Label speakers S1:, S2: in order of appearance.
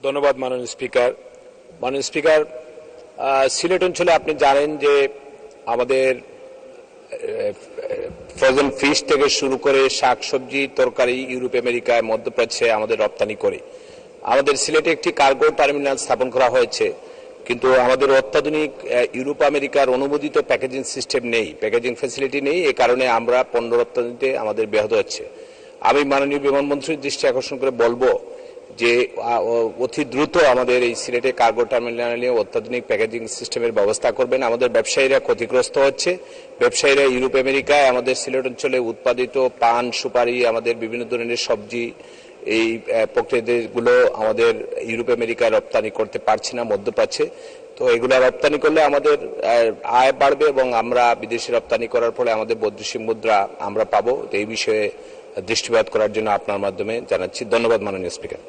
S1: ধন্যবাদ মাননীয় স্পিকার। মাননীয় স্পিকার, সিলেট অঞ্চলে আপনি জানেন যে আমাদের ফ্রোজেন ফিশ থেকে শুরু করে শাকসবজি তরকারি ইউরোপ আমেরিকায় মধ্যপ্রাচ্যে আমাদের রপ্তানি করে। আমাদের সিলেটে একটি কার্গো টার্মিনাল স্থাপন করা হয়েছে, কিন্তু আমাদের অত্যাধুনিক ইউরোপ আমেরিকার অনুমোদিত প্যাকেজিং সিস্টেম নেই, প্যাকেজিং ফ্যাসিলিটি নেই। এ কারণে আমরা পণ্য রপ্তানিতে আমাদের ব্যাহত হচ্ছে। আমি মাননীয় বিমানমন্ত্রীর দৃষ্টি আকর্ষণ করে বলবো যে অতি দ্রুত আমাদের এই সিলেটে কার্গো টার্মিনালে অত্যাধুনিক প্যাকেজিং সিস্টেমের ব্যবস্থা করবেন। আমাদের ব্যবসায়ীরা ক্ষতিগ্রস্ত হচ্ছে। ব্যবসায়ীরা ইউরোপ আমেরিকায় আমাদের সিলেট অঞ্চলে উৎপাদিত পান সুপারি, আমাদের বিভিন্ন ধরনের সবজি, এই প্রক্রিয়াগুলো আমাদের ইউরোপ আমেরিকায় রপ্তানি করতে পারছি না মধ্যপ্রাচ্যে। তো এগুলো রপ্তানি করলে আমাদের আয় বাড়বে এবং আমরা বিদেশি রপ্তানি করার ফলে আমাদের বৈদেশিক মুদ্রা আমরা পাবো। এই বিষয়ে দৃষ্টিপাত করার জন্য আপনার মাধ্যমে জানাচ্ছি। ধন্যবাদ মাননীয় স্পিকার।